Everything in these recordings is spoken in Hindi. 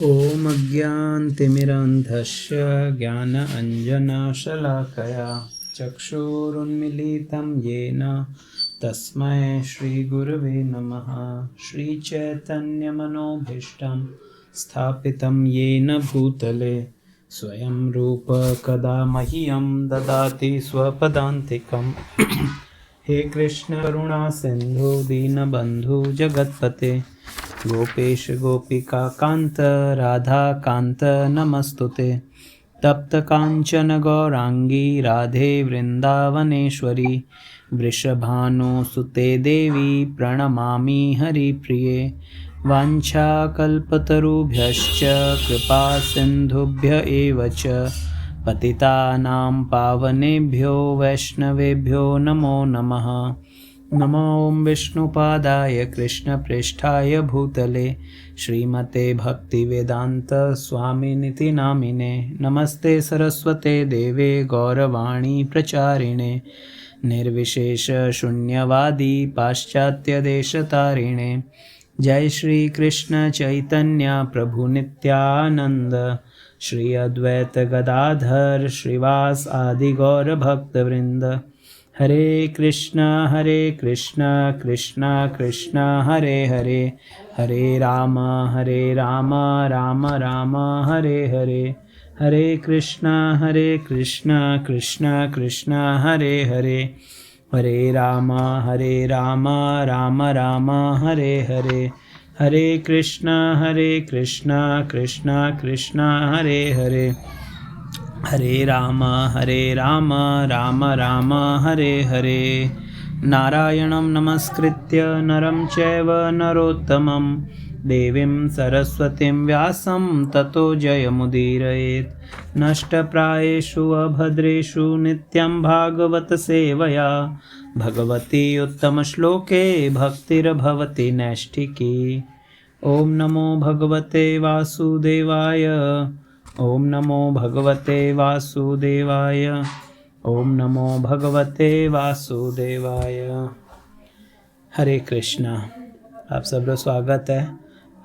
ॐ अज्ञानतिमिरान्धस्य ज्ञानाञ्जनशलाकया चक्षुरुन्मीलितं येन तस्मै श्रीगुरवे नमः। श्रीचैतन्यमनोभीष्टं स्थापितं येन भूतले स्वयं रूप कदा मह्यं ददाति स्वपदान्तिकम्। हे कृष्ण करुणा सिन्धु दीनबन्धु जगत्पते गोपेश गोपिका कांत राधा कांत नमस्तुते। तप्त कांचन गौरांगी राधे वृंदावनेश्वरी वृषभानुसुते देवी प्रणमामि हरिप्रिये। वाञ्छाकल्पतरुभ्यश्च कृपा सिन्धुभ्य एव च पतितानां पावनेभ्यो वैष्णवेभ्यो नमो नमः। नमो ॐ विष्णुपादाय कृष्णप्रेष्ठाय भूतले श्रीमते भक्तिवेदान्त स्वामिनिति नामिने। नमस्ते सरस्वते देवे गौरवाणी प्रचारिणे निर्विशेष शून्यवादी पाश्चात्यदेशतारिणे। जय श्री कृष्ण चैतन्य प्रभु नित्यानंद श्री अद्वैत गदाधर श्रीवास आदि गौर भक्तवृंद। हरे कृष्णा कृष्णा कृष्णा हरे हरे हरे राम राम राम हरे हरे। हरे कृष्णा कृष्णा कृष्णा हरे हरे हरे राम राम राम हरे हरे। हरे कृष्णा कृष्णा कृष्णा हरे हरे हरे राम राम राम हरे हरे। नारायणं नमस्कृत्य नरं चैव नरोत्तमं देवीं सरस्वतीं व्यासं ततो जयमुदीरयेत्। नष्टप्रायेषु अभद्रेषु नित्यं भागवत सेवया भगवती उत्तमश्लोके भक्तिर्भवति नैष्ठिकी। ॐ नमो भगवते वासुदेवाय ओम नमो भगवते वासुदेवाय ओम नमो भगवते वासुदेवाय। हरे कृष्णा। आप सबका स्वागत है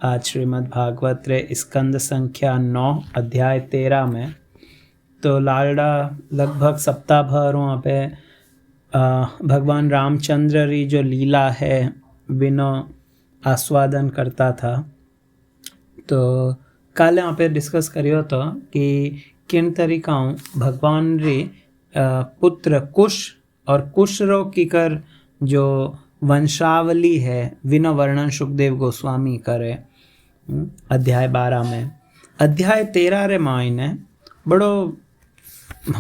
आज श्रीमद् भागवत रे स्कंद संख्या 9 अध्याय 13 में। तो लालडा लगभग सप्ताह भर वहाँ पे भगवान रामचंद्र री जो लीला है विनो आस्वादन करता था। तो काले यहाँ पे डिस्कस करियो तो कि किन तरीकाओं भगवान री पुत्र कुश और कुशरो की कर जो वंशावली है विनो वर्णन सुखदेव गोस्वामी करे अध्याय 12 में। अध्याय 13 रे मायने बड़ो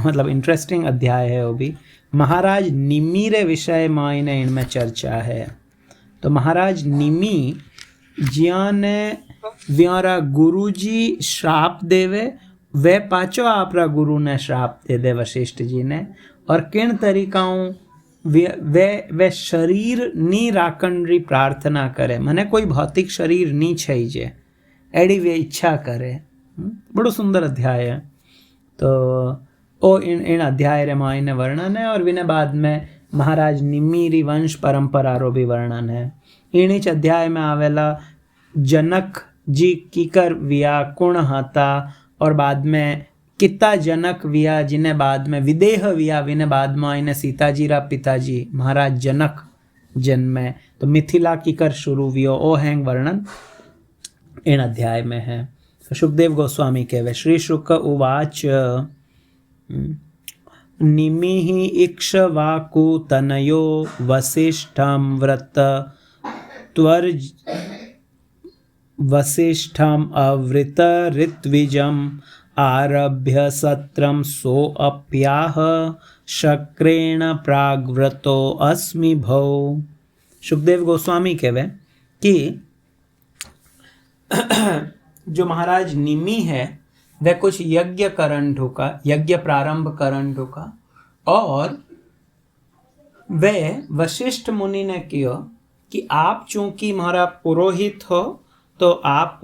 मतलब इंटरेस्टिंग अध्याय है। वो भी महाराज निमि रे विषय मायने इनमें चर्चा है। तो महाराज निमि जिया ने व्यारा गुरुजी श्राप देवे वे पाचो आपरा गुरु ने श्राप दे दे वशिष्ठ जी ने। और किन तरीकाओं वे शरीर नी राखण री प्रार्थना करे मने कोई भौतिक शरीर नी छईजे एडी वे इच्छा करे। बड़ो सुंदर अध्याय है। तो ओ इन अध्याय रे मायने वर्णन है और विने बाद में महाराज निमि री वंश परंपरा रो भी वर्णन है। इनिच अध्याय में आवेला जनक जी कीकर विया कुण हता और बाद में किता जनक विया जिन्हें बाद में विदेह विया विने बाद में इन्हें सीताजी रा पिताजी महाराज जनक जन्मे। तो मिथिला कीकर शुरू वियो ओ हैंग वर्णन इन अध्याय में है। सुखदेव गोस्वामी कहवे श्री शुक उवाच निमिहि इक्ष्वाकु तनयो वसिष्ठं व्रत त्वर्ज वसिष्ठम अवृत ऋत्विजम आरभ्य सत्रम सोऽप्याह शक्रेण प्राग्व्रतो अस्मि भौ। सुखदेव गोस्वामी कहवे कि जो महाराज निमि है वह कुछ यज्ञ करण ढुका यज्ञ प्रारंभ करण ढुका और वह वशिष्ठ मुनि ने किया कि आप चूंकि हमारा पुरोहित हो तो आप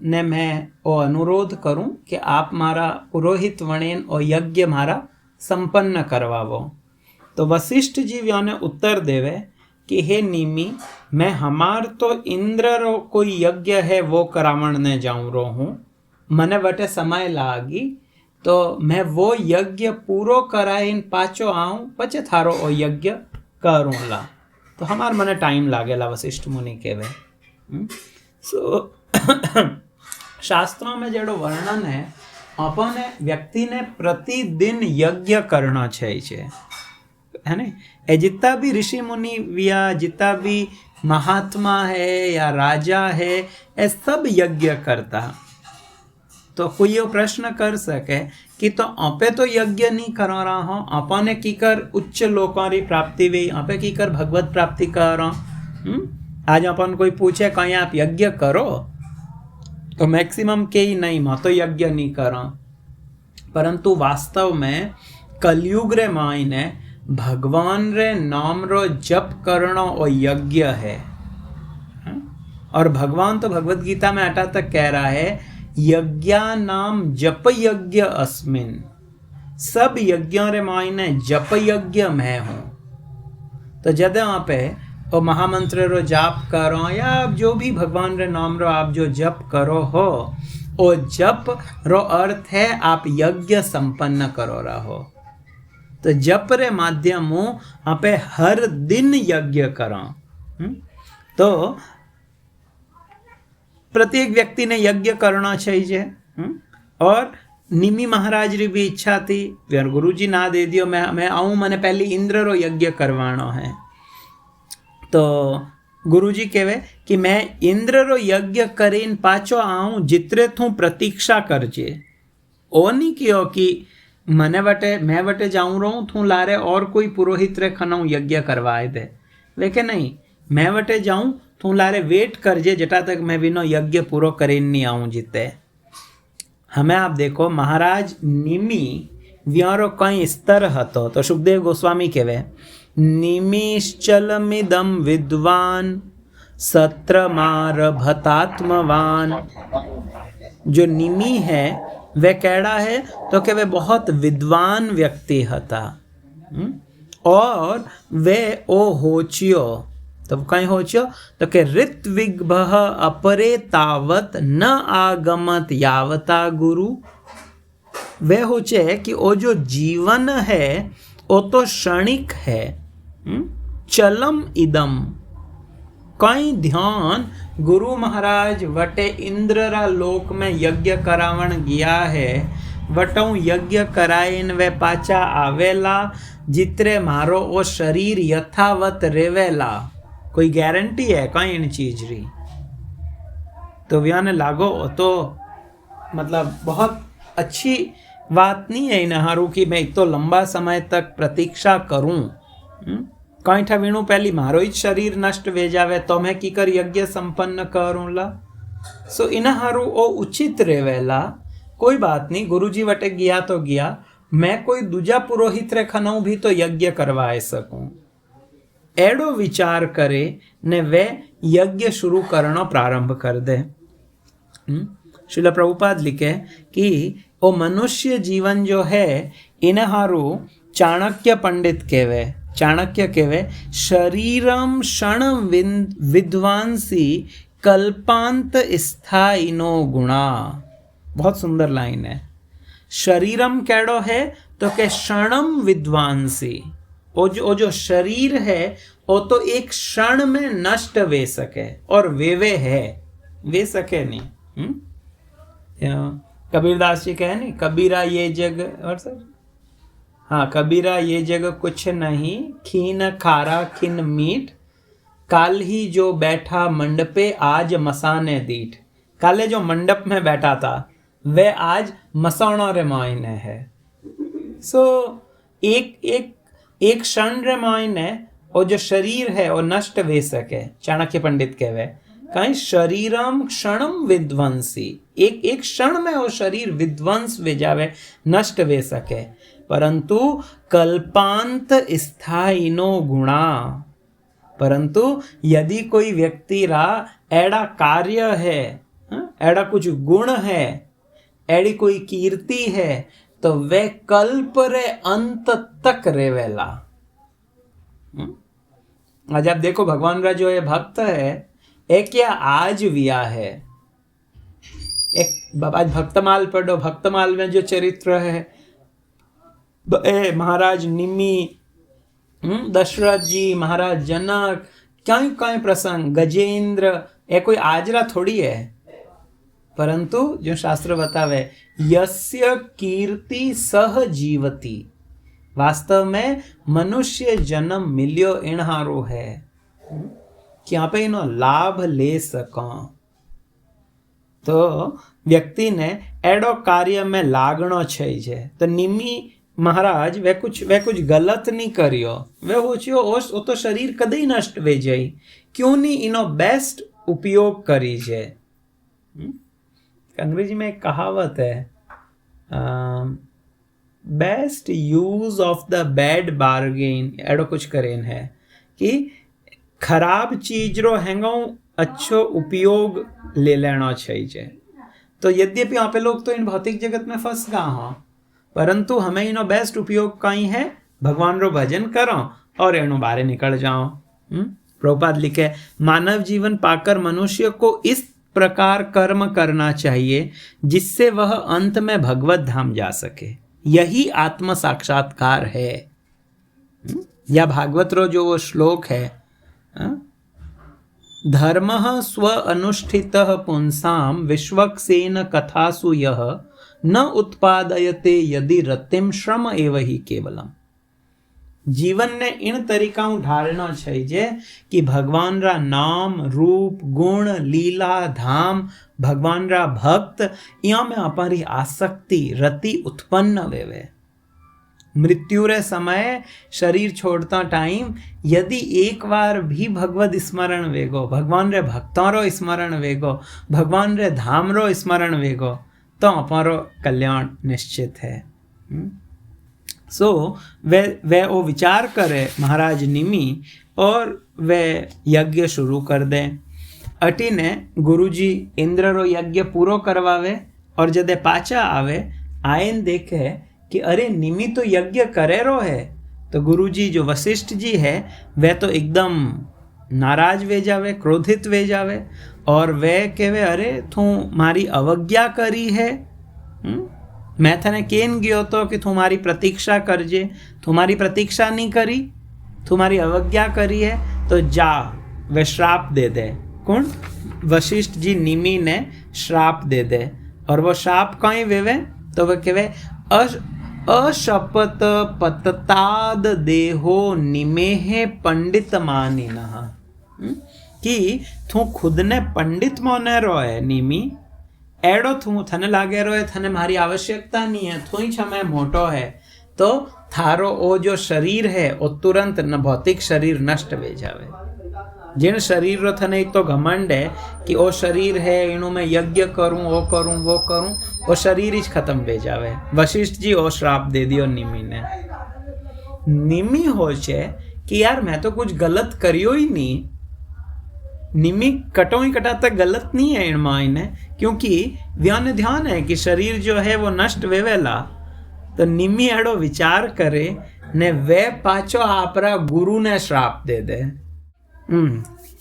ने मैं वो अनुरोध करूं कि आप मारा पुरोहित वणेन और यज्ञ मारा संपन्न करवावो। तो वशिष्ठ जी व्याने उत्तर देवे कि हे निमि मैं हमार तो इंद्र रो कोई यज्ञ है वो करावण ने जाऊं रो हूँ મને વટે સમય લાગી તો મેં वो यज्ञ पूरो कराईन पाछो आऊं पछे थारो ओ यज्ञ करूँला। तो हमार મને टाइम लागेला वशिष्ठ मुनि कहेवे। सो शास्त्रों में जेड़ो वर्णन है अपने व्यक्ति ने प्रतिदिन यज्ञ करना चाहिए, है ना। ए जितना भी ऋषि मुनि या जितना भी महात्मा है या राजा है ये सब यज्ञ करता। तो कोई ये प्रश्न कर सके कि तो आपे तो यज्ञ नहीं करा रहा हूँ, अपने की कर उच्च लोकों की प्राप्ति हुई, आपे की कर भगवत प्राप्ति कर रहा हूँ। आज अपन कोई पूछे कहीं आप यज्ञ करो तो मैक्सिमम के ही नहीं, मैं तो यज्ञ नहीं करा। परंतु वास्तव में कलयुग रे मायने भगवान रे नाम रो जप करना और यज्ञ है। और भगवान तो भगवत गीता में अटा तक कह रहा है यज्ञा नाम जप यज्ञ अस्मिन, सब यज्ञों रे मायने जप यज्ञ मैं हूँ। तो जब वहाँ पे वो महामंत्र रो जाप करो या जो भी भगवान रे नाम रो आप जो जप करो हो, वो जप रो अर्थ है आप यज्ञ संपन्न करो रहो। तो जप रे माध्यम आप हर दिन यज्ञ करो। तो प्रत्येक व्यक्ति ने यज्ञ करना चाहिए। और निमी महाराज री भी इच्छा थी, गुरु जी ना दे दियो मैं आऊँ, मैंने पहले इंद्र रो यज्ञ करवानो है। तो गुरुजी कहे कि मैं इंद्र रो यज्ञ करीन पाछो आऊँ, जितरे तू प्रतीक्षा करजे। ओ नहीं कियो कि मने वटे मैं वटे जाऊँ रहूँ तू लारे और कोई पुरोहित रे खनाऊ यज्ञ करवाए दे। लेकिन नहीं, मैं वटे जाऊँ तू लारे वेट करजे जटा तक मैं बिनो यज्ञ पूरो करीन नहीं आऊँ जिते। हमें आप देखो महाराज निमी व्यारो कई स्तर हतो। तो सुखदेव गोस्वामी कहे निमिश्चलमिदं विद्वान सत्रमारभतात्मवान। जो निमी है वह कैड़ा है तो कि वह बहुत विद्वान व्यक्ति हता। और वे ओ होचियो, तो कहीं होचियो तो कि ऋत्विग्भः अपरे तावत न आगमत यावता गुरु। वह होचे कि वो जो जीवन है वो तो क्षणिक है, चलम इदम। कई ध्यान गुरु महाराज वटे इंद्ररा लोक में यज्ञ करावण गया है, वटों यज्ञ कराइन वे पाचा आवेला, जितरे मारो वो शरीर यथावत रेवेला। कोई गारंटी है कई इन चीज री? तो व्याने लागो तो मतलब बहुत अच्छी बात नहीं है इन हारू कि मैं तो लंबा समय तक प्रतीक्षा करूं। कहीं ठा वीणु पहली मारो ही शरीर नष्ट वे जावे तो मैं की कर यज्ञ संपन्न करूंला। सो इन हारू ओ उचित रेवेला। कोई बात नहीं, गुरुजी वटे गया तो गया, मैं कोई दूजा पुरोहित रे खनाऊ भी तो यज्ञ करवाए सकूं। एड़ो विचार करे ने वे यज्ञ शुरू करना प्रारंभ कर दे। श्रील प्रभुपाद लिखे कि वो मनुष्य जीवन जो है इन हारू चाणक्य पंडित कहवे, चाणक्य कहवे शरीरम क्षण विद्वांसी कल्पांत स्थायिनो गुणा। बहुत सुंदर लाइन है। शरीरम कैडो है तो के क्षणम विद्वांसी, वो जो शरीर है वो तो एक क्षण में नष्ट वे सके, और वे है वे सके नहीं। कबीरदास जी कहे नहीं, कबीरा ये जग, और सर हाँ, कबीरा ये जग कुछ नहीं, खीन खारा खिन मीठ, काल ही जो बैठा मंडपे आज मसाने दीठ। काले जो मंडप में बैठा था वह आज मसाणा रे मायने है। सो एक क्षण रे मायने और जो शरीर है वो नष्ट वे सके। चाणक्य पंडित कहवे कहीं शरीरम क्षणम विध्वंसी, एक क्षण में वो शरीर विध्वंस वे जावे, नष्ट वे सके। परंतु कल्पांत स्थायिनो गुणा, परंतु यदि कोई व्यक्ति रा एड़ा कार्य है, एड़ा कुछ गुण है, एड़ी कोई कीर्ति है, तो वे कल्प रे अंत तक रेवेला। आज आप देखो भगवान का जो ये भक्त है एक क्या आज विया है, एक आज भक्तमाल पढ़ो, भक्तमाल में जो चरित्र है महाराज निमि, दशरथ जी, महाराज जनक, कई कई प्रसंग, गजेंद्र, ये कोई आजरा थोड़ी है, परंतु जो शास्त्र बतावे यस्य कीर्ति सह जीवती, वास्तव में मनुष्य जन्म मिलियो इनहारो है कि आप इनो लाभ ले सका। तो व्यक्ति ने एडो कार्य में लागणो छे। तो निमी महाराज वे कुछ गलत नहीं करियो, वे होचियो वो तो शरीर कदे नष्ट वे जाई, क्यों नहीं इनो बेस्ट उपयोग करी जे। अंग्रेजी में एक कहावत है, best use of the bad bargain, एडो कुछ करेन है कि खराब चीज रो हैंगो अच्छो उपयोग ले लेना चाहिए। तो यद्यपि यहाँ पे लोग तो इन भौतिक जगत में फंस गए हो, परंतु हमें इनो बेस्ट उपयोग कहीं है, भगवान रो भजन करो और इनो बारे निकल जाओ। प्रभुपाद लिखे, मानव जीवन पाकर मनुष्य को इस प्रकार कर्म करना चाहिए जिससे वह अंत में भगवत धाम जा सके, यही आत्म साक्षात्कार है। या भागवत रो जो वो श्लोक है, धर्मः स्व अनुष्ठितः पुंसां विश्वक्सेन कथासु यः न उत्पादयते यदि रतिम श्रम एव ही केवलम। जीवन ने इन तरीकाओं ढालना चाहिए कि भगवान रा नाम, रूप, गुण, लीला, धाम, भगवान रा भक्त, यहाँ में हमारी आसक्ति, रति उत्पन्न वेवे। मृत्यु रे समय शरीर छोड़ता टाइम यदि एक बार भी भगवत स्मरण वेगो, भगवान रे भक्तों रो स्मरण वेगो, भगवान रे धाम रो स्मरण वेगो, तो हमारो कल्याण निश्चित है। वे वो विचार करे महाराज निमि और वे यज्ञ शुरू कर दे। अटी ने गुरुजी इंद्र रो यज्ञ पूरो करवावे और जदे पाचा आवे, आयन देखे कि अरे निमि तो यज्ञ करे रो है। तो गुरुजी जो वशिष्ठ जी है वे तो एकदम नाराज वे जावे, क्रोधित वे जावे और वे कहे, अरे तू मारी अवज्ञा करी है, मैं थने केन गयो तो कि तुम्हारी प्रतीक्षा करजे, तुम्हारी प्रतीक्षा नहीं करी, तुम्हारी अवज्ञा करी है, तो जा वे श्राप दे दे। कौन? वशिष्ठ जी निमि ने श्राप दे दे। और वो श्राप कहीं वेवे तो वे कहे, अशपत पतताद देहो निमेहे पंडित मानिनः, कि तू खुद ने पंडित मोने रोए निमि, एडो थू थने लागे रोए, थने मारी आवश्यकता नहीं है, थू ही छमे मोटो है, तो थारो ओ जो शरीर है वो तुरंत न भौतिक शरीर नष्ट वे जावे। जिन शरीर रो थने एक तो घमंड है कि ओ शरीर है, इनु में यज्ञ करूं, वो करूं, वो करूं, वो शरीर ही खत्म वे जावे। वशिष्ठ जी ओ श्राप दे दियो निमि ने। निमि हो छे कि यार मैं तो कुछ गलत करियो ही नहीं, निमि कटो ही कटा तक गलत नहीं है इनमाइने, क्योंकि व्यान ध्यान है कि शरीर जो है वो नष्ट वेवेला। तो निमि एडो विचार करे ने वे पाचो आपरा गुरु ने श्राप दे दे।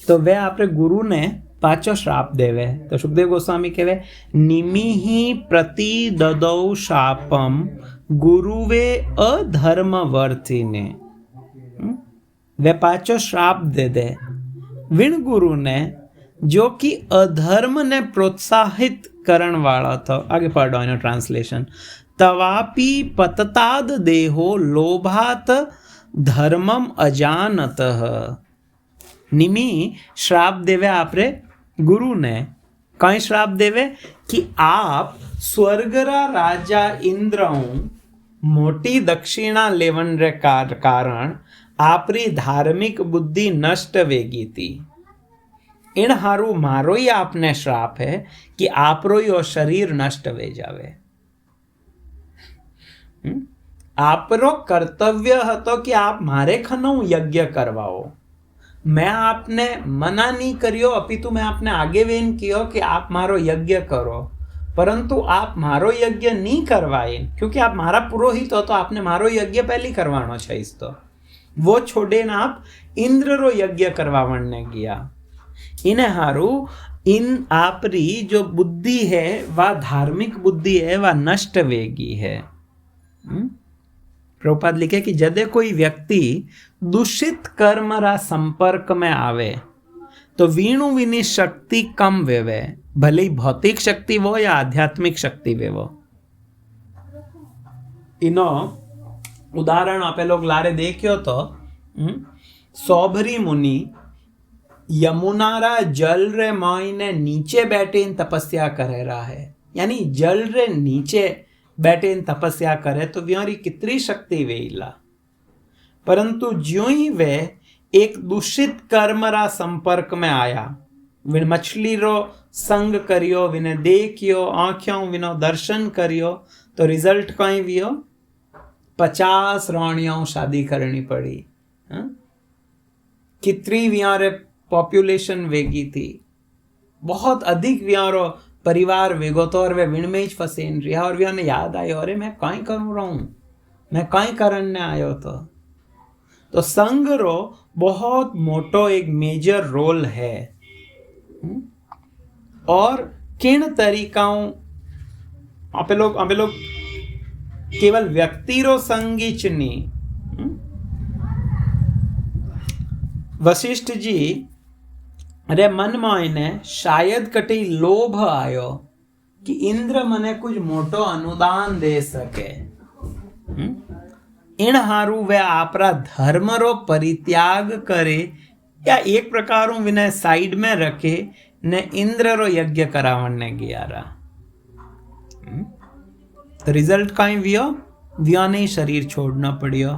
तो वे आपरे गुरु ने पाचो श्राप देवे। तो सुखदेव गोस्वामी कहे, निमि ही प्रति ददौ शापम गुरुवे अधर्मवर्ती ने। वे पाचो श्राप दे दे विण गुरु ने, जो कि अधर्म ने प्रोत्साहित करण वाला था। आगे पढ़ो इनो ट्रांसलेशन। तवापि पतताद देहो लोभात धर्मम अजानतः। निमि श्राप देवे आपरे गुरु ने। कई श्राप देवे कि आप स्वर्गरा राजा इंद्रऊ मोटी दक्षिणा लेवन रे कारण आपरी धार्मिक बुद्धि नष्ट वेगी थी। इन हारू मारो ही आपने श्राप है कि आपरो यो शरीर नष्ट वे जावे। आपरो कर्तव्य हतो कि आप मारे खनो यज्ञ करवाओ। मैं आपने मना नहीं करियो, अपितु मैं आपने आगे वेन कियो कि आप मारो यज्ञ करो, परंतु आप मारो यज्ञ नहीं करवाए, क्योंकि आप मारा पुरोहित हो तो आपने मारो यज्ञ पहले करवानो चाहिए। तो वो छोड़े ना आप इंद्र रो यज्ञ करवावण ने गया। इन्हें हारू इन आपरी जो बुद्धि है वह धार्मिक बुद्धि है, वह नष्ट वेगी है। प्रभुपाद लिखे कि जदे कोई व्यक्ति दूषित कर्म रा संपर्क में आवे तो वीणु विनी शक्ति कम वेवे, भले ही भौतिक शक्ति वो या आध्यात्मिक शक्ति वेवो। इनो उदाहरण आपे लोग लारे देखियो तो सौभरी मुनि यमुनारा जल रे मायने नीचे बैठे इन तपस्या करे रहा है, यानी जल रे नीचे बैठे इन तपस्या करे तो व्यारी कितनी शक्ति वेला। परंतु ज्यों ही वे एक दूषित कर्म रा संपर्क में आया, विन मछली रो संग करियो, विने देखियो, आंखों विनो दर्शन करियो, तो रिजल्ट कहीं वियो 50 राणियों शादी करनी पड़ी। कितनी व्यारे पॉपुलेशन वेगी थी, बहुत अधिक व्यारो परिवार वेगो तो, और वे विण में ही फसेन रहा, और वे याद आयो अरे मैं कहीं करूँ रहा हूँ, मैं कहीं करने आयो तो संग रो बहुत मोटो एक मेजर रोल है। और किन तरीकाओं आपे लोग केवल व्यक्ति रो संगी चनी। वशिष्ठ जी अरे मन मायने शायद कटी लोभ आयो कि इंद्र मने कुछ मोटो अनुदान दे सके, इन हारू वे आपरा धर्म रो परित्याग करे, या एक प्रकार विनय साइड में रखे ने इंद्र रो यज्ञ करावने गया रहा। तो रिजल्ट कहीं व्यो नहीं शरीर छोड़ना पड़ियो।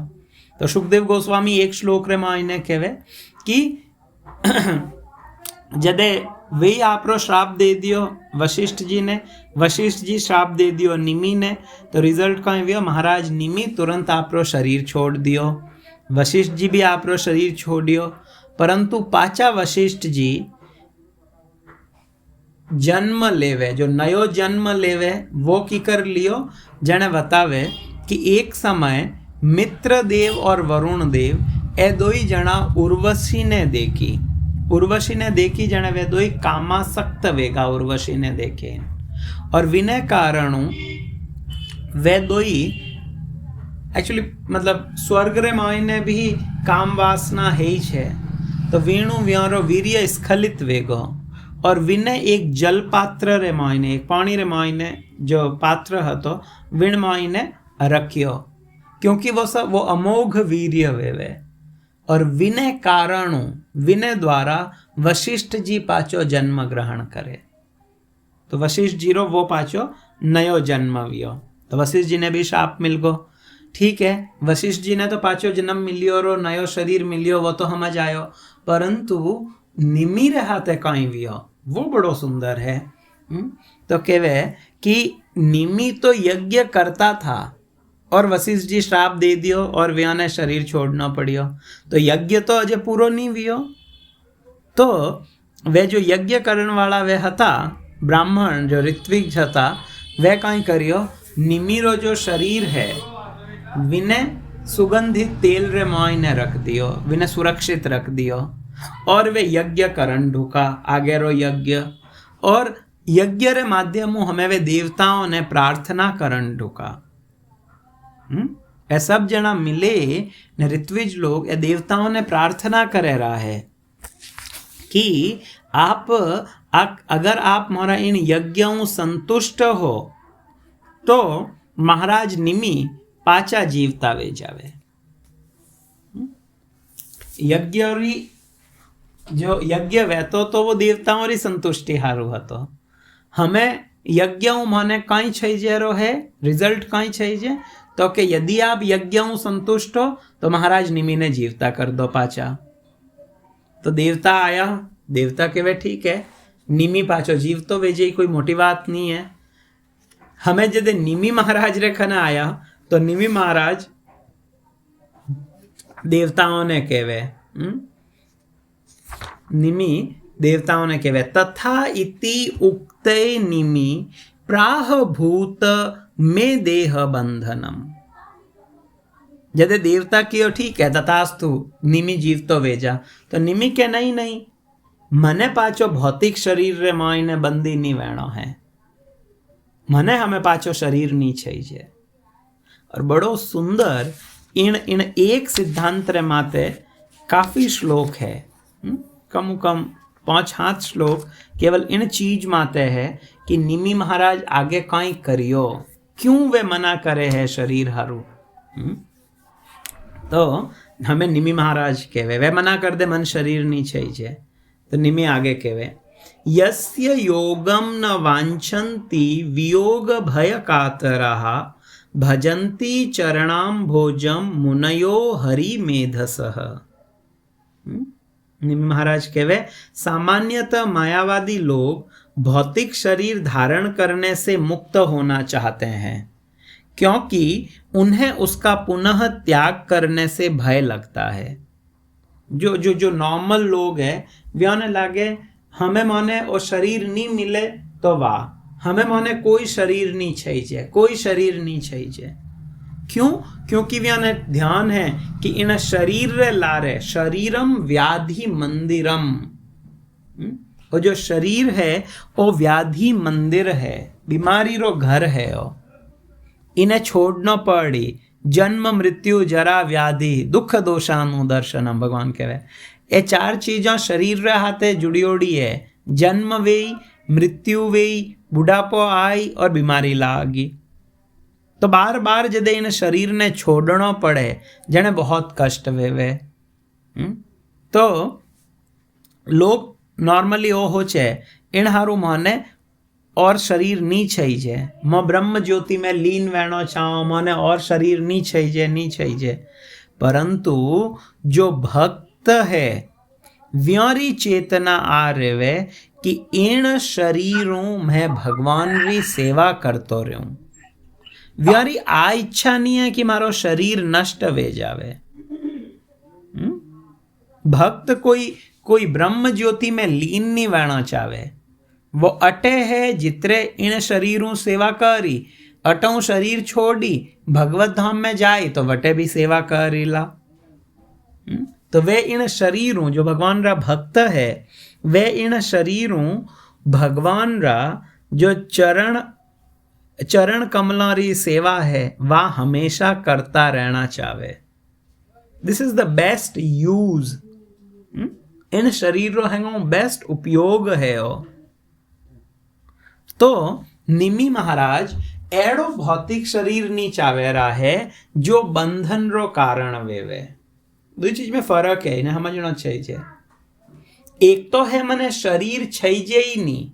तो सुखदेव गोस्वामी एक श्लोक रे मायने कहवे कि जदे वे आपरो श्राप दे दियो वशिष्ठ जी श्राप दे दियो निमि ने, तो रिजल्ट कहीं व्यो महाराज निमि तुरंत आपरो शरीर छोड़ दियो, वशिष्ठ जी भी आपरो शरीर छोड़ियो। परंतु पाचा वशिष्ठ जी जन्म लेवे, जो नयो जन्म लेवे वो की कर लियो, जने बतावे कि एक समय मित्रदेव और वरुण देव ए दो ही जना उर्वशी ने देखी जने वे दो ही कामासक्त वेगा उर्वशी ने देखे, और विनय कारणु वे दो ही एक्चुअली मतलब स्वर्ग रे मायने भी काम वासना है ही छे, तो वीणु व्यारो वीर्य स्खलित वेगो, और विनय एक जल पात्र रे मायने, एक पानी रे मायने जो पात्र हतो विण मायने रखियो, क्योंकि वो अमोघ वीर्य वेवे। और विनय कारणु विनय द्वारा वशिष्ठ जी पाचो जन्म ग्रहण करे, तो वशिष्ठ जी रो वो पाचो नयो जन्म वियो। तो वशिष्ठ जी ने भी शाप मिल गो, ठीक है, वशिष्ठ जी ने तो पाचो जन्म मिलियो रो नयो शरीर मिलियो, वो तो समझ आयो, परंतु निमि रहा थे कहीं वियो वो बड़ो सुंदर है। तो कहवे कि निमि तो यज्ञ करता था और वशिष्ठ जी श्राप दे दियो और व्या ने शरीर छोड़ना पड़ियो, तो यज्ञ तो अजे पूरो नहीं वियो। तो वे जो यज्ञ करने वाला वे हता ब्राह्मण जो ऋत्विज हता, वे कहीं करियो निमिरो जो शरीर है विने सुगंधित तेल रे मायने रख दियो, विने सुरक्षित रख दियो, और वे यज्ञ करण ढुका आगे रो यज्ञ, और यज्ञ रे माध्यम हमें वे देवताओं ने प्रार्थना करण ढुका। ए सब जना मिले ने ऋत्विज लोग ए देवताओं ने प्रार्थना करे रहा है कि अगर आप हमारा इन यज्ञों संतुष्ट हो तो महाराज निमि पाचा जीवता वे जावे। जो यज्ञ वहतो तो वो देवताओं री संतुष्टि हारू हतो, हमें यज्ञों माने कहीं चाहिए रो है रिजल्ट कहीं चाहिए, तो कि यदि आप यज्ञों संतुष्ट हो तो महाराज निमि ने जीवता कर दो पाचा। तो देवता आया, देवता के वे ठीक है निमि पाचो जीव तो वेजे कोई मोटी बात नहीं है। हमें जदे निमि महाराज रे खना आया तो निमि महाराज देवताओं ने कहवे निमि देवताओं ने कहवे तथा इति उक्ते निमि प्राह भूत में देह बंधनम। जदे देवता कियो ठीक है तथास्तु निमि जीव तो वेजा, तो निमि के नहीं મને પાછો ભૌતિક શરીર માઈને બંધી નહીં વેણો है, મને हमें पाचो शरीर नहीं चाहिए। और बड़ो सुंदर इन एक सिद्धांत रे माते काफ़ी श्लोक है, कम 5-7 श्लोक केवल इन चीज माते है कि निमि महाराज आगे कहीं करियो, क्यों वे मना करे है शरीर हारू। तो हमें निमि महाराज कहवे, वे मना कर दे मन शरीर नहीं चाहिए, तो निमि आगे कहवे यस्य योगम न वांछन्ति वियोग भय कातराः भजन्ति चरणाम भोजम मुनयो हरि मेधसः। निमि महाराज कहवे सामान्यतः मायावादी लोग भौतिक शरीर धारण करने से मुक्त होना चाहते हैं, क्योंकि उन्हें उसका पुनः त्याग करने से भय लगता है। जो नॉर्मल लोग हैं वे उन्हें लागे हमें माने और शरीर नहीं मिले तो वाह, हमें माने कोई शरीर नहीं चाहिए, कोई शरीर नहीं चाहिए। क्यों? क्योंकि वे उन्हें ध्यान है कि इन शरीर लारे शरीरम व्याधि मंदिरम, और जो शरीर है वो व्याधि मंदिर है, बीमारी रो घर है। इन्हें छोड़ना पड़ी, जन्म मृत्यु जरा व्याधि दुख दोषानु दर्शनम, भगवान कहे ये 4 चीज़ों शरीर रे हाथे जुड़ियोड़ी है। जन्म वेई, मृत्यु वेई, बुढ़ापो आई और बीमारी लागी। तो बार बार जदे इन शरीर ने छोड़ना पड़े जने बहुत कष्ट वेवे। तो लोग नॉर्मली वो होचे इन हारू माने और शरीर नहीं चाहिए, मैं ब्रह्म ज्योति में लीन वेणो चाहो, माने और शरीर नहीं चाहिए। परंतु जो भक्त है व्यारी चेतना आ रहे कि इन शरीरों में भगवान री सेवा करतो रहूं। व्यारी आ इच्छा नहीं है कि मारो शरीर नष्ट वे जावे। भक्त कोई ब्रह्म ज्योति में लीन नहीं वेणा चाहे, वो अटे है जितरे इन शरीरों सेवा करी, अटों शरीर छोड़ी भगवत धाम में जाए तो वटे भी सेवा करीला। तो वे इन शरीरों जो भगवान रा भक्त है, वे इन शरीरों भगवान रा जो चरण कमला री सेवा है वह हमेशा करता रहना चाहे। This is the best use, इन शरीरों हैंगो बेस्ट उपयोग है। तो निमि महाराज एड़ो भौतिक शरीर नहीं चावेरा है जो बंधन रो कारण वेवे। दो चीज में फर्क है, इन्हें समझना चाहिए। एक तो है मने शरीर चाहिए ही नहीं,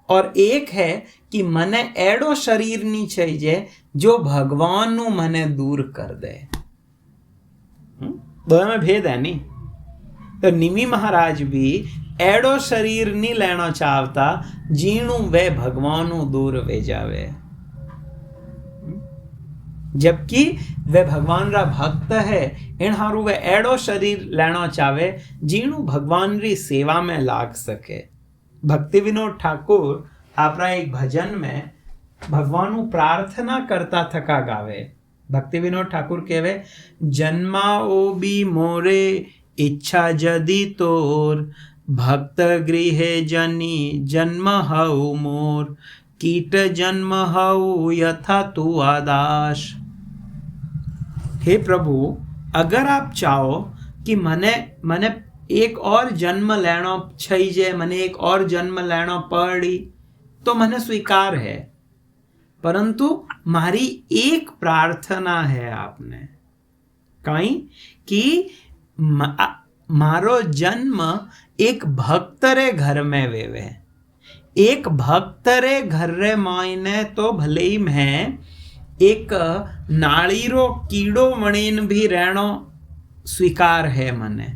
और एक है कि मने एड़ो शरीर नहीं चाहिए जो भगवान नु मने दूर कर दे। दोनों में भेद है नहीं। तो निमि महाराज भी एड़ो शरीर नहीं लेना चाहता जीणु वे भगवानु दूर वे जावे, जबकि वे भगवान रा भक्त है इन हारू वे एड़ो शरीर लेना चाहे जीणु भगवान री सेवा में लाग सके। भक्ति विनोद ठाकुर आपरा एक भजन में भगवानु प्रार्थना करता थका गावे। भक्ति विनोद ठाकुर कहवे जन्माओ भी मोरे इच्छा जदि तोर, भक्त गृहे जनी जन्म हऊ मोर, कीट जन्म हऊ यथा तू आदाश। हे प्रभु, अगर आप चाहो कि मने एक और जन्म लेना चाहिए, मने एक और जन्म लेना पड़ी तो मने स्वीकार है, परंतु मारी एक प्रार्थना है आपने कहीं कि मारो जन्म एक भक्त रे घर में वेवे। एक भक्त रे घर रे मायने तो भले ही मैं एक नाड़ीरो कीड़ो मणिन भी रहनो स्वीकार है मने।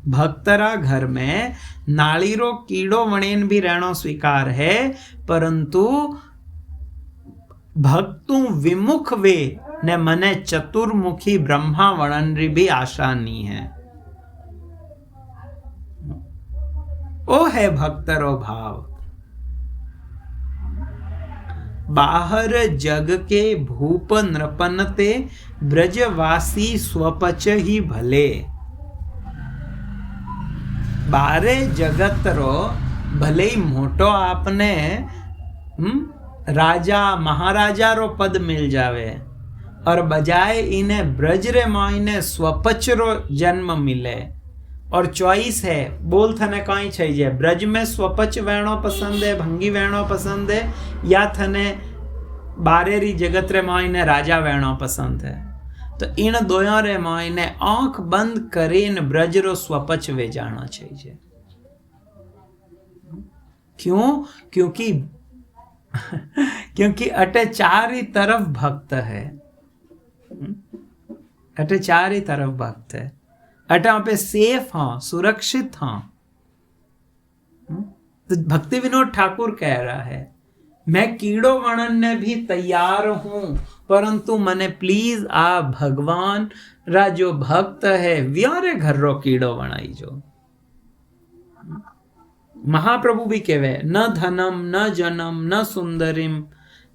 भक्तरा घर में नाड़ीरो कीड़ो मणिन भी रहनो स्वीकार है, परंतु भक्तु विमुख वे ने मने चतुर्मुखी ब्रह्मा वणन री भी आशा नहीं है। ओ है भक्तरो भाव। बाहर जग के भूप नृपन ते ब्रजवासी स्वपच ही भले। बारे जगत रो भले ही मोटो आपने राजा महाराजा रो पद मिल जावे और बजाय इन्हें ब्रज रे मायने स्वपच रो जन्म मिले और चॉइस है बोल थने कहीं चाहिए ब्रज में स्वपच वेणो पसंद है भंगी वेणो पसंद है या थने बारेरी जगत रे मायने राजा वेणो पसंद है तो इन दोयों रे मायने आंख बंद करीन ब्रज रो स्वपच वे जाना चाहिए। क्यों? क्योंकि अटे चारी तरफ भक्त है, अटे चारी तरफ भक्त है, अटे वहां पे सेफ हाँ सुरक्षित हाँ। तो भक्ति विनोद ठाकुर कह रहा है मैं कीड़ो वणन भी तैयार हूं परंतु मने प्लीज आ भगवान रा जो भक्त है व्यारे घर रो कीड़ो वणाई जो। महाप्रभु भी कहवे न धनम न जनम न सुंदरिम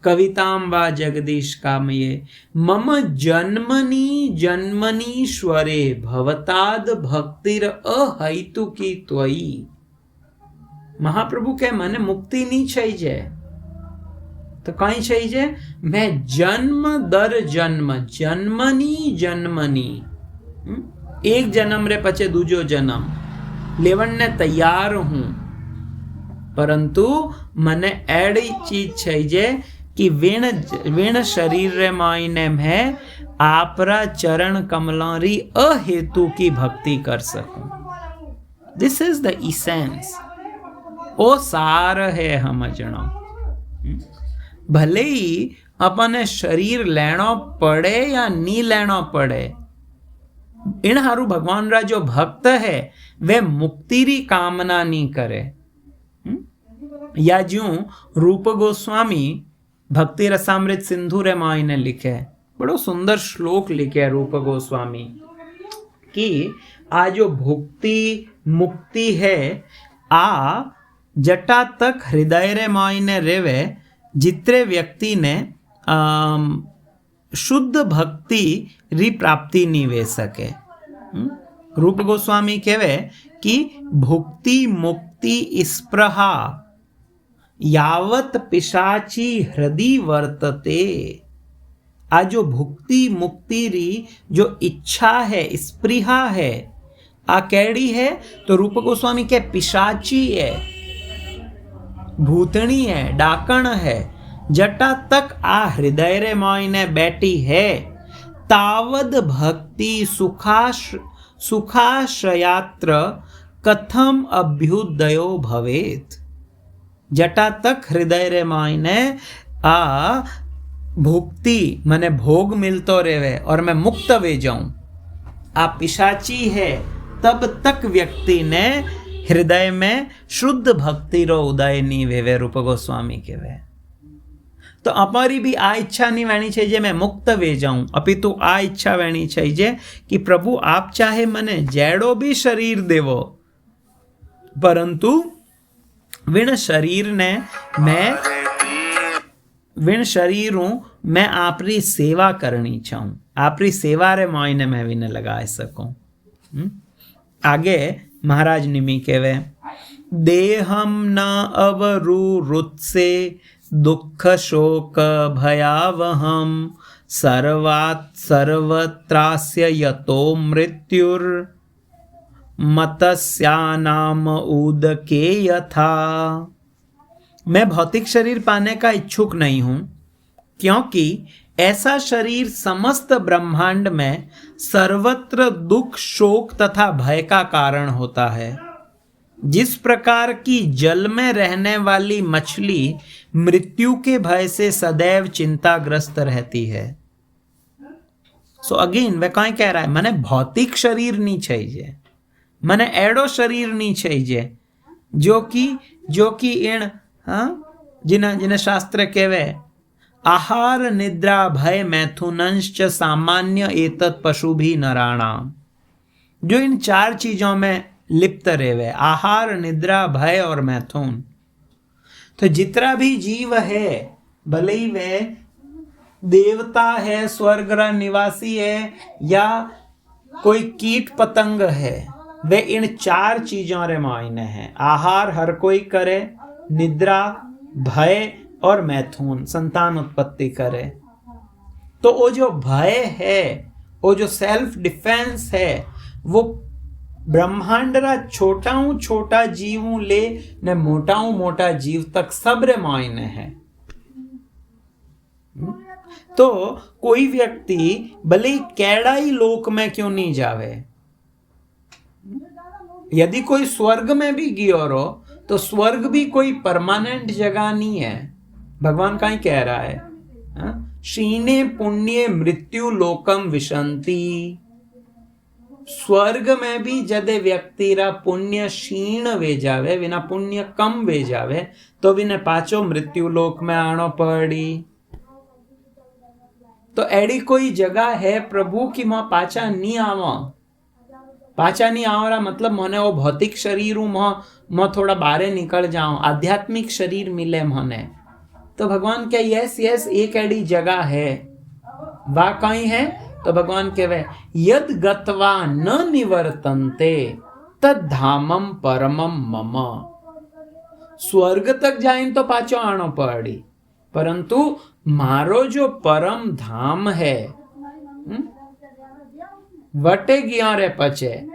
कविताम वा जगदीश कामये मम जन्मनि जन्मनीश्वरे भवताद भक्तिर अहैतुकी त्वयि। महाप्रभु के मने मुक्ति नहीं चाहिए तो कहीं चाहिए मैं जन्म दर जन्म जन्मनी जन्मनी एक जन्म रे पचे दूजो जन्म लेवन ने तैयार हूं परंतु मने एड़ी चीज चाहिए कि वीण शरीर रे मायने में आपरा चरण कमलारी अहेतु की भक्ति कर सकूं। दिस इज द इसेंस ओ सार है हम जणो। भले ही अपने शरीर लेनो पड़े या नी लेनो पड़े इन हारू भगवान रा जो भक्त है वे मुक्ति री कामना नहीं करे। या ज्यों रूप गोस्वामी भक्ति रसामृत सिंधु रे मायने लिखे बड़ो सुंदर श्लोक लिखे रूप गोस्वामी कि आ जो भुक्ति मुक्ति है आ जटा तक हृदय रे मायने रेवे जितने व्यक्ति ने शुद्ध भक्ति री प्राप्ति नहीं वे सके। रूप गोस्वामी कहवे कि भुक्ति मुक्ति स्पृहा यावत पिशाची हृदय वर्तते। आ जो भुक्ति मुक्ति री जो इच्छा है स्पृहा है आ कैडी है तो रूप गोस्वामी के पिशाची है भूतनी है डाकण है जटा तक आ हृदय रे मायने बैठी है तावद भक्ति सुखाश्रयात्र कथम अभ्युदयो भवेत। जटा तक हृदय रे मायने आ भुक्ति मने भोग मिलतो रेवे और मैं मुक्त वे जाऊं आ पिशाची है तब तक व्यक्ति ने हृदय में शुद्ध भक्ति रो उदय नहीं वेवे रूप गोस्वामी के वे। तो हमारी भी आ इच्छा नहीं वहनी चाहिए मैं मुक्त वे जाऊं अपितु आ इच्छा वहनी चाहिए कि प्रभु आप चाहे मने जैडो भी शरीर देवो परंतु विण शरीर ने विण शरीर हूं मैं आपरी सेवा करनी चाहूं आपरी सेवा रे मायने में भी न लगा सकूं। आगे महाराज निमी कहवे देहम न अवरुरुत्से दुख शोक भयावहम सर्वात् सर्वत्रास्य यतो मृत्युर मतस्यानाम उदके यथा। मैं भौतिक शरीर पाने का इच्छुक नहीं हूं क्योंकि ऐसा शरीर समस्त ब्रह्मांड में सर्वत्र दुख शोक तथा भय का कारण होता है। जिस प्रकार की जल में रहने वाली मछली मृत्यु के भय से सदैव चिंताग्रस्त रहती है। सो अगेन वह कहीं कह रहा है मने भौतिक शरीर नहीं चाहिए मने एडो शरीर नहीं चाहिए जो कि इन जिन्हें शास्त्र कहवे आहार निद्रा भय मैथुनंश्च सामान्य एतत् पशु भी नराणाम। जो इन चार चीजों में लिप्त रेवे आहार निद्रा भय और मैथुन। तो जितना भी जीव है भले ही वे देवता है स्वर्ग निवासी है या कोई कीट पतंग है वे इन 4 चीजों रे मायने हैं। आहार हर कोई करे, निद्रा, भय और मैथुन, संतान उत्पत्ति करे। तो वो जो भय है, वो जो सेल्फ डिफेंस है, वो ब्रह्मांड रा छोटाऊ छोटा जीव ले ने मोटाऊ मोटा जीव तक सबरे मायने है। तो कोई व्यक्ति भले कैड़ाई लोक में क्यों नहीं जावे, यदि कोई स्वर्ग में भी गियो रो तो स्वर्ग भी कोई परमानेंट जगह नहीं है। भगवान का ही कह रहा है, क्षीणे पुण्य मृत्यु लोकम विशंति। स्वर्ग में भी जदे व्यक्ति रा पुण्य क्षीण वे जावे, विना पुण्य कम वे जावे, तो विने पाचो मृत्यु लोक में आनो पड़ी। तो एड़ी कोई जगह है प्रभु की मां पाचा नहीं आवा। पाचा नहीं आवरा मतलब मने वो भौतिक शरीर मैं थोड़ा बाहर निकल जाऊं, आध्यात्मिक शरीर मिले मने। तो भगवान क्या यस एक एड़ी जगह है, वा कहीं है? तो भगवान कहवे यद गत्वा न निवर्तन्ते तद धामम परमम मम। स्वर्ग तक जाए तो पाचो आनो पड़ी, परंतु मारो जो परम धाम है वटे गिया रे पचे,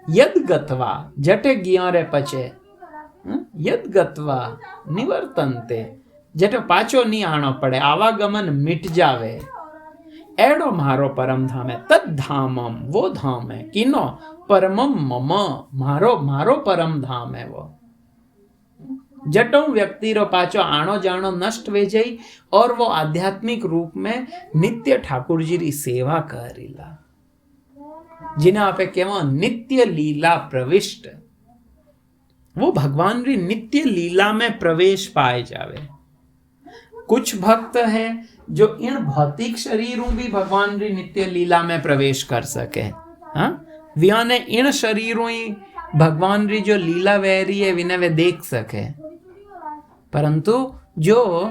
यद गत्वा जटे गिया रे पचे, यद गत्वा निवर्तन्ते जटे पाचो नहीं आनो पड़े, आवागमन मिट जावे, एड़ो मारो परम धाम है। तद धामम वो धाम है, किनो परमम मम, मारो परम धाम है वो। जटो व्यक्ति रो पाचो आनो जानो नष्ट वे जाई और वो आध्यात्मिक रूप में नित्य ठाकुर जी री सेवा करेला, जिन्हें आपे केवा नित्य लीला प्रविष्ट। वो भगवान री नित्य लीला में प्रवेश पाए जावे। कुछ भक्त है जो इन भौतिक शरीरों भी भगवान री नित्य लीला में प्रवेश कर सके। हाँ, ने इन शरीरों ही भगवान री जो लीला वह रही है विने वे देख सके। परंतु जो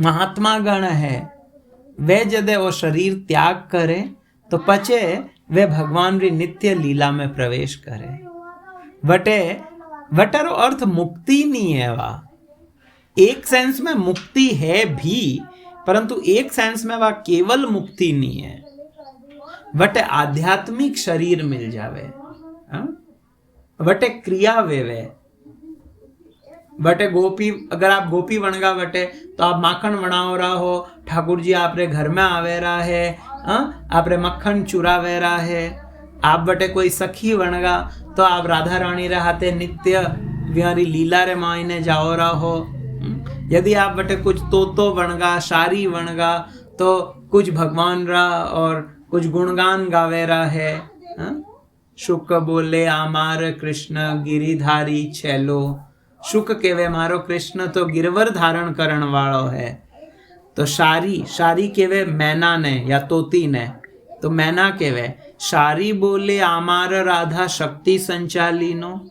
महात्मा गण है वे जदे वो शरीर त्याग करे तो पचे वे भगवान री नित्य लीला में प्रवेश करे। वटरो अर्थ मुक्ति नहीं है। वा एक सेंस में मुक्ति है भी, परंतु एक सेंस में वह केवल मुक्ति नहीं है। वटे आध्यात्मिक शरीर मिल जावे, वटे क्रिया वेवे, वटे गोपी, अगर आप गोपी बनगा वटे तो आप माखन बनाओ रहा हो, ठाकुर जी आपरे घर में आवे रहा है, आपरे मक्खन चुरावे रहा है। आप वटे कोई सखी बनगा तो आप राधा रानी रहते नित्य व्यारी लीला रे मायने जाओ रहा हो। यदि आप बटे कुछ तोतो बनगा, शारी बनगा, तो कुछ भगवान रा और कुछ गुणगान गावेरा है। शुक बोले आमार कृष्ण गिरिधारी छेलो। शुक केवे मारो कृष्ण तो गिरवर धारण करण वालो है। तो शारी केवे मैना ने या तोती ने, तो मैना केवे शारी बोले आमार राधा शक्ति संचालिनो।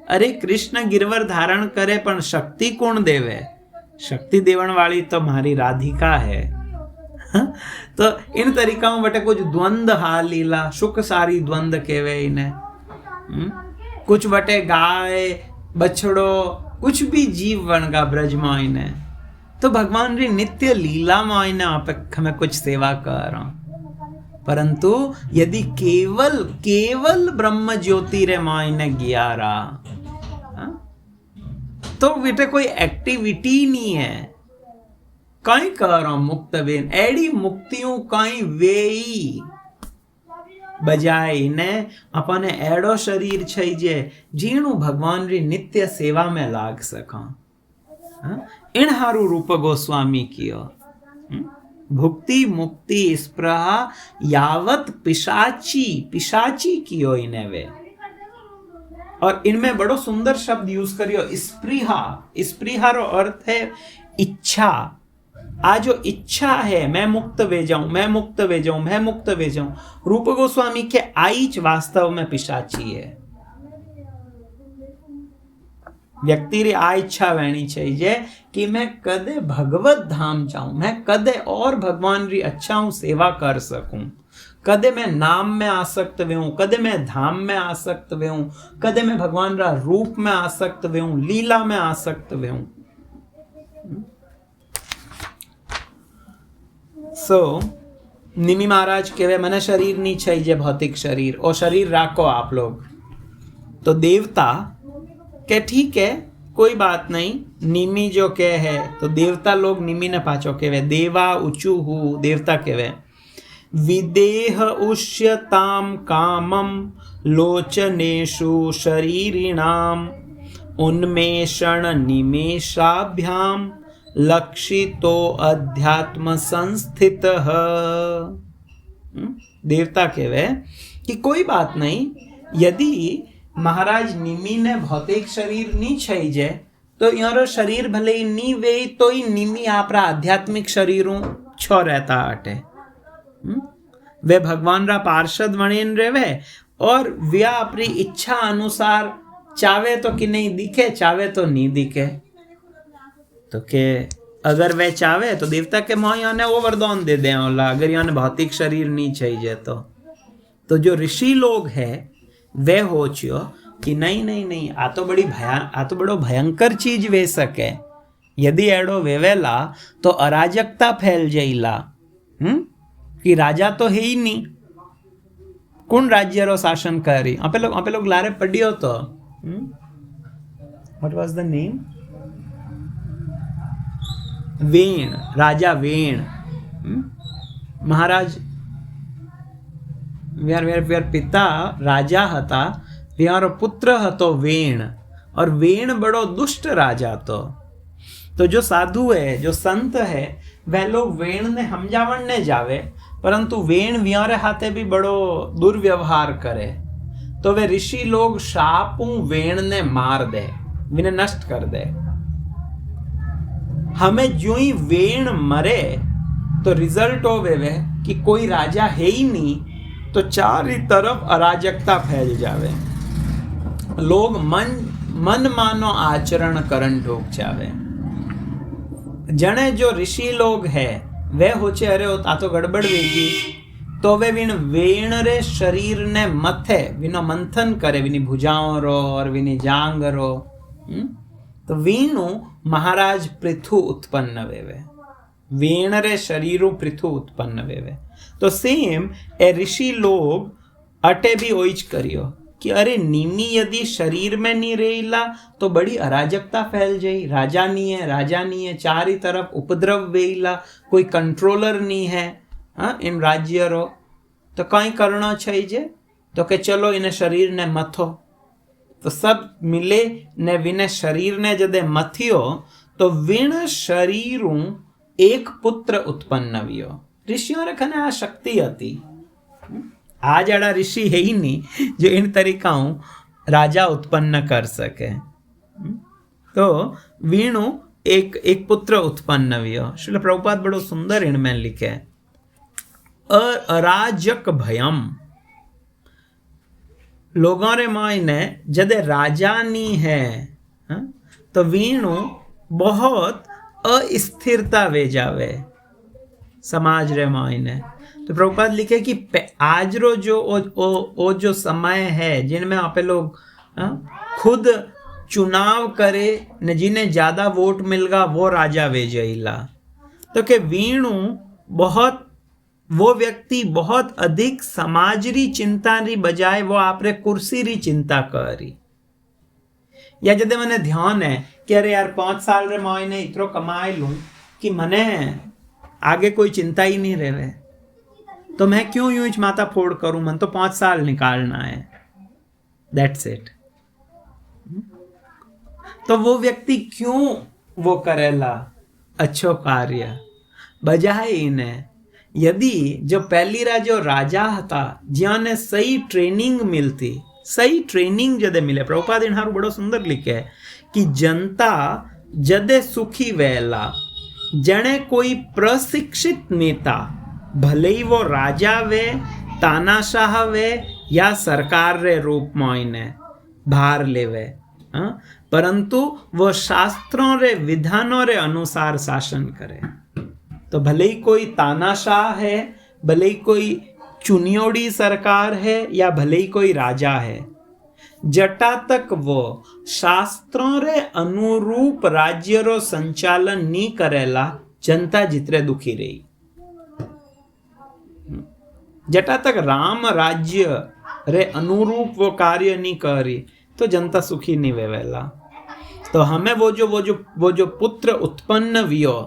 अरे कृष्ण गिरवर धारण करे पण शक्ति कौन देवे? शक्ति देवन वाली तो मारी राधिका है। तो इन तरीकाओं बटे कुछ द्वंद हा लीला, शुक सारी द्वंद केवे इन्हें। कुछ बटे गाय बछड़ो कुछ भी जीव बनगा ब्रज में इन्हें, तो भगवान री नित्य लीला में इन्हें आप हमें कुछ सेवा कर। परंतु यदि केवल ब्रह्म ज्योति रे मायने गया रहा तो बेटे कोई एक्टिविटी नहीं है। कई करो मुक्त बेन एडी मुक्तियों कई वेई बजाय ने अपने एडो शरीर छईजे जीणु भगवान री नित्य सेवा में लाग सका। इन हारू रूप गोस्वामी कियो भुक्ति मुक्ति स्पृहा यावत पिशाची कियो इने वे। और इनमें बड़ो सुंदर शब्द यूज करियो स्पृहा रो अर्थ है इच्छा। आ जो इच्छा है मैं मुक्त वे जाऊं, रूप गोस्वामी के आईच वास्तव में पिशाची है। व्यक्ति री आ इच्छा वेणी चाहिए कि मैं कदे भगवत धाम जाऊं, मैं कदे और भगवान री अच्छाऊं सेवा कर सकूं, कदे मैं नाम में आसक्त वे हूँ, कदे मैं धाम में आसक्त वे हूँ, कदे मैं भगवान रा रूप में आसक्त वे हूँ, लीला में आसक्त वे हूँ। निमी महाराज कहे मने शरीर नहीं चाहिए, भौतिक शरीर, और शरीर राखो आप लोग। तो देवता के ठीक है, कोई बात नहीं, निमी जो कहे है तो देवता लोग निमी ने पाचो कहे, देवा ऊंचू हु देवता कहे, विदेह उष्यताम कामम लोचनेषु शरीरिणाम उन्मेषण निमेषाभ्याम लक्षितो अध्यात्म संस्थित। देवता कहे कि कोई बात नहीं, यदि महाराज निमी ने भौतिक शरीर नहीं चाहिए तो यारो शरीर भले ही नी वे तो ही निमी आपरा आध्यात्मिक शरीरों छो रहता अटे। वे भगवान रा पार्षद वणेन रेवे और वे अपनी इच्छा अनुसार चावे तो कि नहीं दिखे, चावे तो नहीं दिखे। तो के अगर वे चावे तो देवता के मोह ने वो वरदान दे दे ओला, अगर याने भौतिक शरीर नहीं चाहिए तो जो ऋषि लोग है वे हो चियो कि नहीं नहीं नहीं, आ तो बड़ो भयंकर चीज वे सके, यदि एडो वेवेला तो अराजकता फैल जाइला। कि राजा तो है ही नहीं, कौन राज्य रो शासन करी? आप लोग लारे पढ़ियो तो व्हाट वाज द नेम? वेण, राजा वेण। महाराज व्यार पिता राजा हता, व्यारो पुत्र हतो वेण, और वेण बड़ो दुष्ट राजा तो जो साधु है, जो संत है, वह लोग वेण ने समझावण ने जावे, परंतु वेण व्यारे हाथे भी बड़ो दुर्व्यवहार करे, तो वे ऋषि लोग शापू वेण ने मार दे, विने नष्ट कर दे। हमें जो ही वेण मरे तो रिजल्ट हो वे कि कोई राजा है ही नहीं, तो चारी तरफ अराजकता फैल जावे, लोग मन मानो आचरण करन ठोक जावे। जने जो ऋषि लोग है वे होचे अरे आ तो गड़बड़ वेगी, तो वे विन वेण रे शरीर ने मथे विनो मंथन करे, विनी भुजाओं रो और विनी जांग रो, तो वीणु महाराज पृथु उत्पन्न वेवे, वेण रे शरीरु पृथु उत्पन्न वेवे। तो सेम ए ऋषि लोग अटे भी ओइच करियो कि अरे निमी यदि शरीर में नहीं रहेला तो बड़ी अराजकता फैल जाई, राजा नहीं है, चारी तरफ उपद्रव वेला, कोई कंट्रोलर नहीं है इन राज्य रो, तो कई करना चाहिए? तो के चलो इन्हें शरीर ने मथो, तो सब मिले ने विने शरीर ने जदे मथियो तो विण शरीरू एक पुत्र उत्पन्न वियो। ऋषियों रे खने आ शक्ति हती, आ जड़ा ऋषि है ही नहीं जो इन तरीकाओं राजा उत्पन्न कर सके। तो वीणु एक पुत्र उत्पन्न वियो। श्रील प्रभुपाद बड़ो सुंदर इनमें लिखे, अराजक भयम, लोगों रे मायने जदे राजा नहीं है तो वीणु बहुत अस्थिरता वे जावे समाज रे मायने। तो प्रभुपाद लिखे कि आज रो जो समय है जिनमें आप लोग खुद चुनाव करे न, जिन्हें ज्यादा वोट मिलगा वो राजा वे जाइला, तो के वीणु बहुत वो व्यक्ति बहुत अधिक समाज री चिंता री बजाय वो आपरे कुर्सी री चिंता करी। या जदे मने ध्यान है कि अरे यार 5 साल रे महीने इतरो कमाए लूं कि मने आगे कोई चिंता ही नहीं रहे, तो मैं क्यों यूं माथा फोड़ करूं, मन तो 5 साल निकालना है, दैट्स इट। तो वो व्यक्ति क्यों वो करेला अच्छो कार्य, बजाय इन्हें यदि जो पहली जो राजा था जियाने सही ट्रेनिंग मिलती, सही ट्रेनिंग जदे मिले, प्रभुपाद इन हारू बड़ो सुंदर लिखे है कि जनता जदे सुखी वेला जने कोई प्रशिक्षित नेता, भले ही वो राजा वे, तानाशाह वे या सरकार रे रूप में इन्हें भार लेवे, परंतु वो शास्त्रों रे विधानों रे अनुसार शासन करे। तो भले ही कोई तानाशाह है, भले ही कोई चुनियोड़ी सरकार है या भले ही कोई राजा है, जटा तक वो शास्त्रों रे अनुरूप राज्य रो संचालन नी करेला जनता जितरे दुखी रही। जटा तक राम राज्य रे अनुरूप वो कार्य नहीं करी तो जनता सुखी नहीं वेवेला। तो हमें वो जो पुत्र उत्पन्न वियो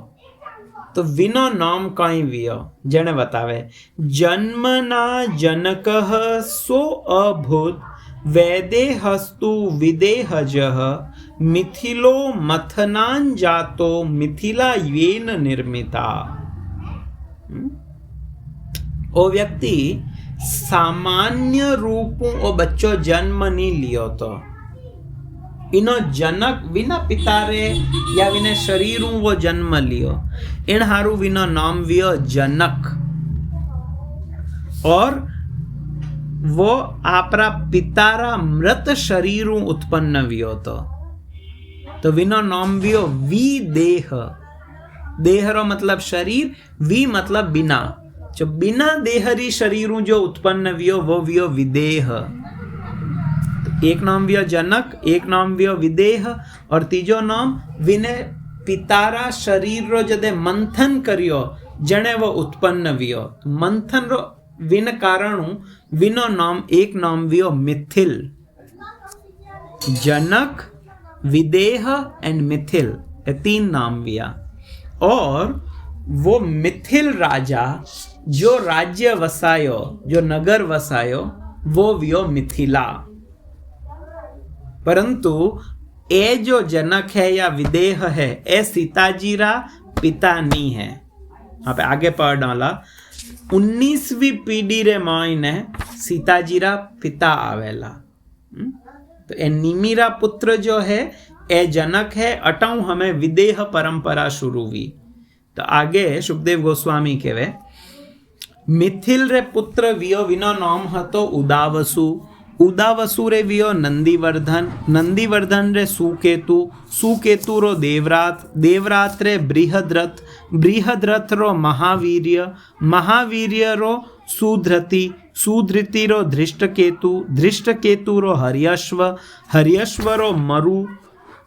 तो विनो नाम कई वियो जने बतावे, जन्मना जनकः सो अभूत वैदे हस्तु विदेहजः मिथिलो मथनान जातो मिथिला येन निर्मिता। ओ व्यक्ति सामान्य रूपों ओ बच्चों जन्म नहीं लियो तो इनो जनक विना पिता रे या विना शरीरों वो जन्म लियो इन हारू विनो नाम वियो जनक। और वो आपरा पितारा मृत शरीरों उत्पन्न वियो तो विनो नाम वियो विदेह। देह रो मतलब शरीर, वि मतलब बिना, जो बिना देहरी शरीरों जो उत्पन्न वियो वो वियो विदेह। एक नाम वियो जनक, एक नाम वियो विदेह और तीजो नाम विने पितारा शरीर रो जदे मंथन करियो जने वो उत्पन्न वियो। मंथन रो विन कारणु विनो नाम एक नाम वियो मिथिल। जनक, विदेह एंड मिथिल ये तीन नाम विया। और वो मिथिल राजा जो राज्य वसायो, जो नगर वसायो वो वियो मिथिला। परंतु ए जो जनक है या विदेह है ए सीताजी रा पिता नहीं है। यहाँ पे आगे पढ़ डाला 19वीं पीढ़ी रे मायने सीताजी रा पिता आवेला। तो ए निमीरा पुत्र जो है ए जनक है, अटाऊ हमें विदेह परंपरा शुरू हुई। तो आगे सुखदेव गोस्वामी कहवे, मिथिल रे पुत्र वियो विनो नाम हतो उदावसु, उदावसु रे वियो नंदीवर्धन, नंदीवर्धन रे सुकेतु, सुकेतु रो देवरात, देवरात रे बृहद्रथ, बृहद्रथ रो महावीर्य, महावीर्य रो सुधृति, सुधृति रो धृष्टकेतु, धृष्टकेतु रो हर्यश्व, हर्यश्व रो मरु,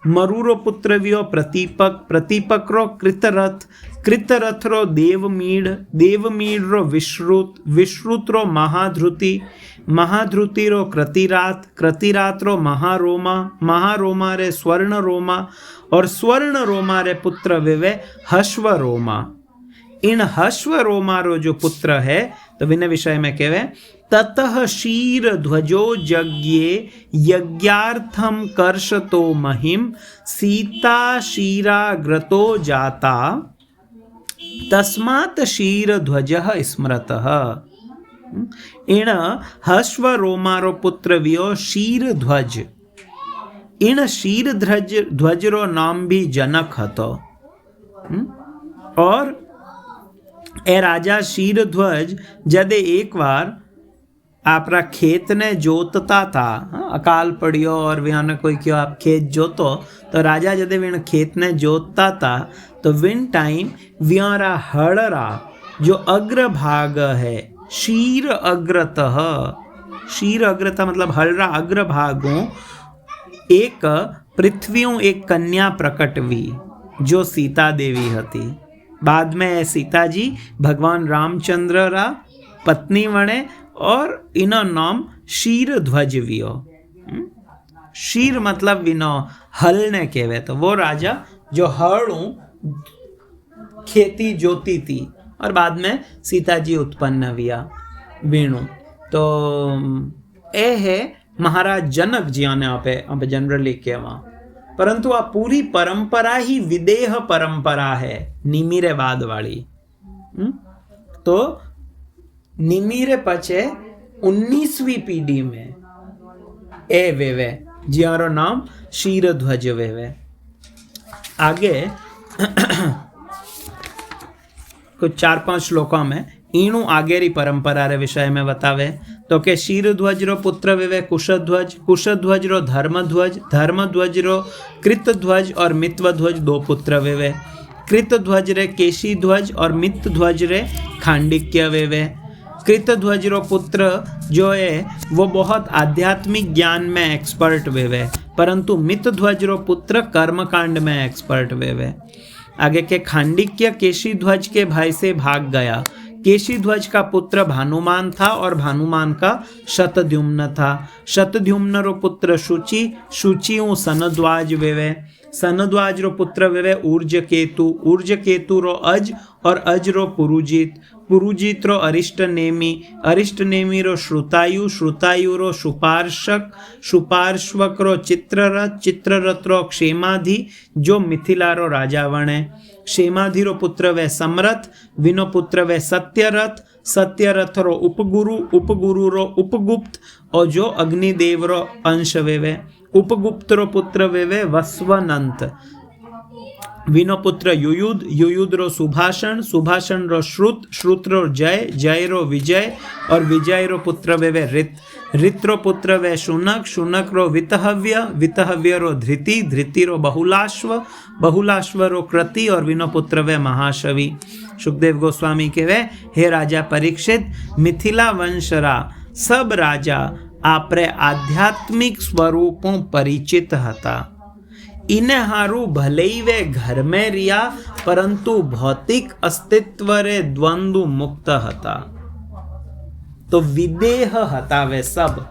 मरु रो पुत्र वियो प्रतीपक, प्रतीपक रो कृतरथ, कृतरथ रो देवमीढ़, देवमीढ़ रो विश्रुत, विश्रुत रो महाधृति, महाधृति रो कृतिरात, कृतिरात रो महारोमा, महारोमा रे स्वर्ण रोमा और स्वर्ण रोमा रे पुत्र विवे हश्व रोमा। इन हश्व रोमा रो जो पुत्र है तो विने विषय में कहवे, ततः शीर ध्वजो यज्ञे यज्ञार्थम कर्षतो महिम सीता शीराग्रतो जाता तस्मात् शीर ध्वजः स्मृतः। इन हश्व रोमारो पुत्र वियो शीर ध्वज। इन शीर ध्वज रो नाम भी जनक हतो। और ए राजा शीर ध्वज जदे एक बार आपरा खेत ने जोतता था, अकाल पड़ियो और विहान कोई क्यों आप खेत जोतो तो राजा जदे विन खेत ने जोतता था तो विन टाइम विहारा हड़रा जो अग्र भाग है शीर अग्रतः, शीर अग्रतः मतलब हड़रा अग्र भागों एक पृथ्वीयों एक कन्या प्रकट हुई जो सीता देवी हती। बाद में सीता जी भगवान रामचंद्र रा पत्नी वणे और इनो नाम शीर ध्वज वियो। शीर मतलब विनो हल ने कहवे। तो वो राजा जो हड़ू खेती जोती थी और बाद में सीता जी उत्पन्न विया वीणु। तो ए है महाराज जनक जी आने आप जनरली कहवा, परंतु आ पूरी परंपरा ही विदेह परंपरा है निमिरेवाद वाली। तो निमिरे पचे 19वीं पीढ़ी में ए वेवे जियारो नाम शीर ध्वज वेवे। आगे कुछ 4-5 श्लोकों में ईणु आगेरी परंपरा रे विषय में बतावे। तो के शीर ध्वज रो पुत्र वेवे कुशध्वज, कुशध्वज रो धर्मध्वज, धर्मध्वज रो कृतध्वज और मित्वध्वज 2 पुत्र वेवे। कृतध्वज रे केशी ध्वज और मित्तध्वज रे खांडिक्य वेवे। कृतध्वज रो पुत्र जो है वो बहुत आध्यात्मिक ज्ञान में एक्सपर्ट वेवे, परंतु मितध्वज रो पुत्र कर्मकांड में एक्सपर्ट वेवे। आगे के खांडिक्य केशी ध्वज के भाई से भाग गया। केशी ध्वज का पुत्र भानुमान था और भानुमान का शतद्युम्न था। शतद्युम्न रो पुत्र शुचि, शुचि सनद्वाज वेवे। सनद्वाज रो पुत्र वेवे ऊर्जकेतु, ऊर्जकेतु रो अज और अज रो पुरुजित, पुरुजित रो अरिष्टनेमि, अरिष्टनेमि रो श्रुतायु, श्रुतायु रो शुपार्शक, शुपार्श्वक रो चित्ररथ, चित्ररथ रो क्षेमाधि जो मिथिला रो राजा वणे। क्षेमाधि रो पुत्र वे समरथ, विनो पुत्र वे सत्यरथ, सत्यरथ रो उपगुरु, उपगुरु रो उपगुप्त और जो अग्निदेव रो अंश वेवे। उपगुप्त रो पुत्र वेवे वस्वनंत, विनो पुत्र युयुध, युयुध रो सुभाषण, सुभाषण रो श्रुत, श्रुत रो जय, जय रो विजय और विजय रो पुत्र वेवे रित, रित रो पुत्र वे शुनक, शुनक रो वितहव्य, वितहव्य रो धृति, धृति रो बहुलाश्व, बहुलाश्व रो कृति और विनो पुत्र वे महाशवि। सुखदेव गोस्वामी कहवे, हे राजा परीक्षित, मिथिला वंशरा सब राजा आपरे आध्यात्मिक स्वरूपों परिचित हता। इने हारू भले ही वे घर में रिया, परंतु भौतिक अस्तित्व रे द्वंद्व मुक्त हता। तो विदेह हता वे सब।